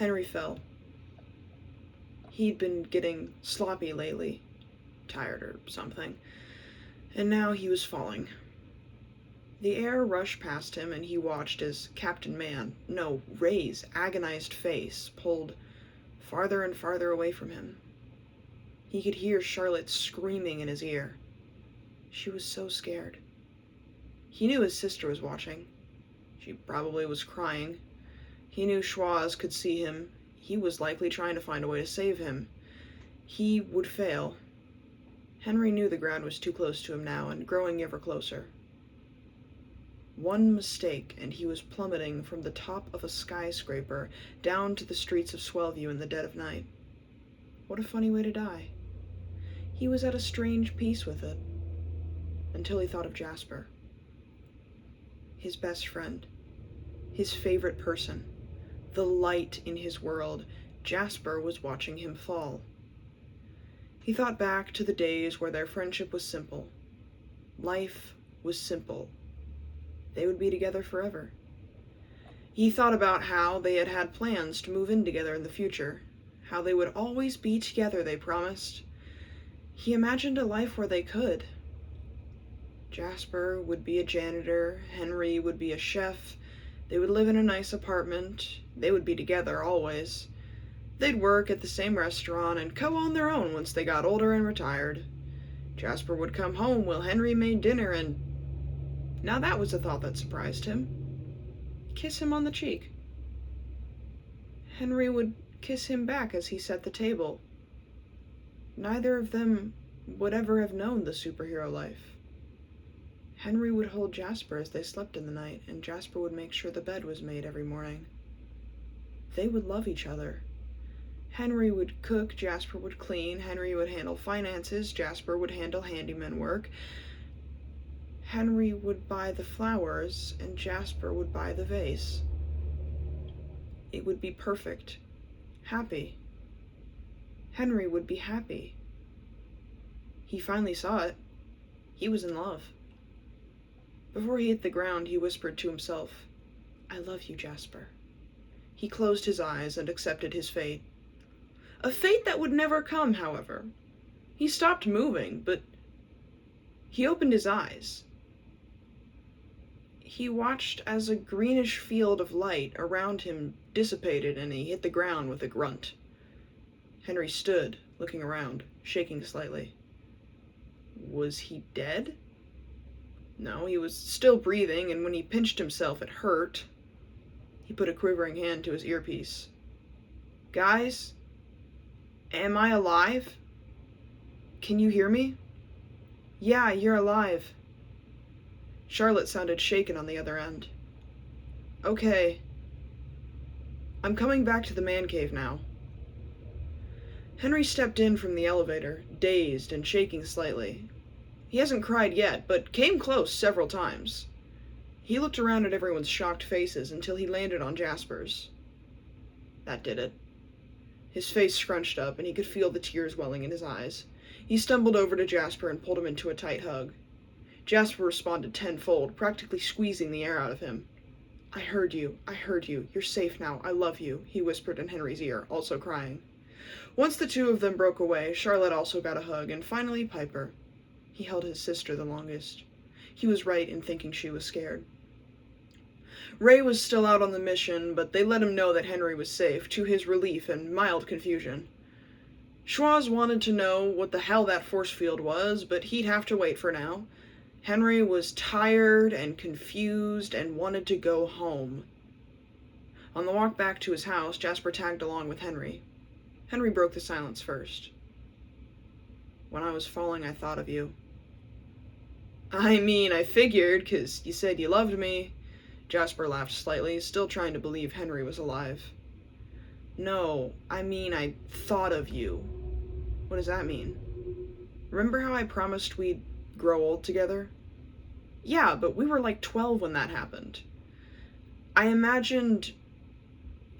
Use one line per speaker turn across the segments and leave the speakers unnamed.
Henry fell. He'd been getting sloppy lately, tired or something, and now he was falling. The air rushed past him, and he watched as Captain Man, no, Ray's agonized face pulled farther and farther away from him. He could hear Charlotte screaming in his ear. She was so scared. He knew his sister was watching. She probably was crying. He knew Schwaz could see him. He was likely trying to find a way to save him. He would fail. Henry knew the ground was too close to him now, and growing ever closer. One mistake, and he was plummeting from the top of a skyscraper down to the streets of Swellview in the dead of night. What a funny way to die. He was at a strange peace with it, until he thought of Jasper. His best friend. His favorite person. The light in his world. Jasper was watching him fall. He thought back to the days where their friendship was simple. Life was simple. They would be together forever. He thought about how they had had plans to move in together in the future, how they would always be together, they promised. He imagined a life where they could. Jasper would be a janitor, Henry would be a chef, they would live in a nice apartment, they would be together always. They'd work at the same restaurant and co-own their own once they got older and retired. Jasper would come home while Henry made dinner, and now that was a thought that surprised him. Kiss him on the cheek. Henry would kiss him back as he set the table. Neither of them would ever have known the superhero life. Henry would hold Jasper as they slept in the night, and Jasper would make sure the bed was made every morning. They would love each other. Henry would cook, Jasper would clean, Henry would handle finances, Jasper would handle handyman work. Henry would buy the flowers, and Jasper would buy the vase. It would be perfect. Happy. Henry would be happy. He finally saw it. He was in love. Before he hit the ground, he whispered to himself, "I love you, Jasper." He closed his eyes and accepted his fate. A fate that would never come, however. He stopped moving, but he opened his eyes. He watched as a greenish field of light around him dissipated, and he hit the ground with a grunt. Henry stood, looking around, shaking slightly. Was he dead? No, he was still breathing, and when he pinched himself, it hurt. He put a quivering hand to his earpiece. "Guys, am I alive? Can you hear me?" "Yeah, you're alive." Charlotte sounded shaken on the other end. "Okay. I'm coming back to the man cave now." Henry stepped in from the elevator, dazed and shaking slightly. He hasn't cried yet, but came close several times. He looked around at everyone's shocked faces until he landed on Jasper's. That did it. His face scrunched up, and he could feel the tears welling in his eyes. He stumbled over to Jasper and pulled him into a tight hug. Jasper responded tenfold, practically squeezing the air out of him. I heard you. You're safe now. I love you," he whispered in Henry's ear, also crying. Once the two of them broke away, Charlotte also got a hug, and finally Piper. He held his sister the longest. He was right in thinking she was scared. Ray was still out on the mission, but they let him know that Henry was safe, to his relief and mild confusion. Schwaz wanted to know what the hell that force field was, but he'd have to wait for now. Henry was tired and confused and wanted to go home. On the walk back to his house, Jasper tagged along with Henry. Henry broke the silence first. "When I was falling, I thought of you." I figured, 'cause you said you loved me." Jasper laughed slightly, still trying to believe Henry was alive. "No, I thought of you." "What does that mean?" "Remember how I promised we'd grow old together?" "Yeah, but we were like 12 when that happened." "I imagined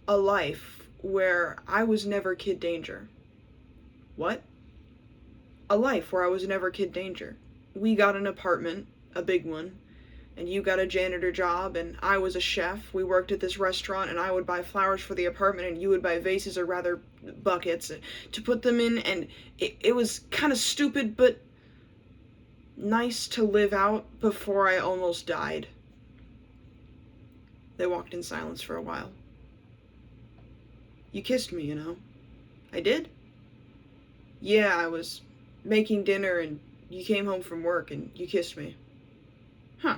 a life where I was never Kid Danger." "What?" "A life where I was never Kid Danger. We got an apartment, a big one. and you got a janitor job, and I was a chef. We worked at this restaurant, and I would buy flowers for the apartment, and you would buy vases, or rather buckets, to put them in, and it was kind of stupid, but nice to live out before I almost died. They walked in silence for a while. You kissed me, you know. I did? Yeah, I was making dinner, and you came home from work, and you kissed me. Huh.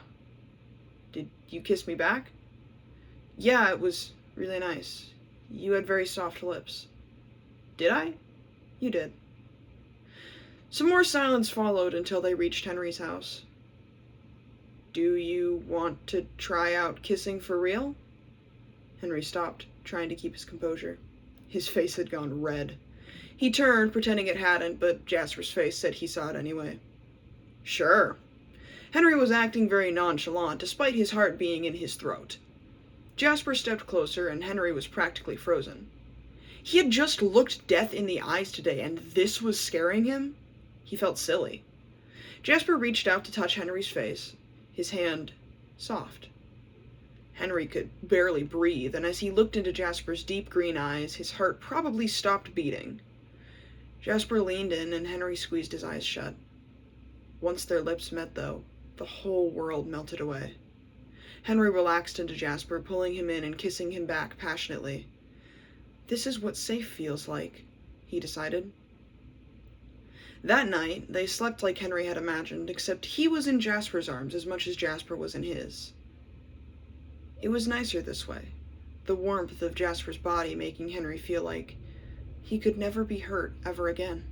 Did you kiss me back? Yeah, it was really nice. You had very soft lips. Did I? You did. Some more silence followed until they reached Henry's house. Do you want to try out kissing for real? Henry stopped, trying to keep his composure. His face had gone red. He turned, pretending it hadn't, but Jasper's face said he saw it anyway. Sure. Henry was acting very nonchalant, despite his heart being in his throat. Jasper stepped closer, and Henry was practically frozen. He had just looked death in the eyes today, and this was scaring him? He felt silly. Jasper reached out to touch Henry's face, his hand soft. Henry could barely breathe, and as he looked into Jasper's deep green eyes, his heart probably stopped beating. Jasper leaned in, and Henry squeezed his eyes shut. Once their lips met, though, the whole world melted away. Henry relaxed into Jasper, pulling him in and kissing him back passionately. This is what safe feels like, he decided. That night, they slept like Henry had imagined, except he was in Jasper's arms as much as Jasper was in his. It was nicer this way, the warmth of Jasper's body making Henry feel like he could never be hurt ever again.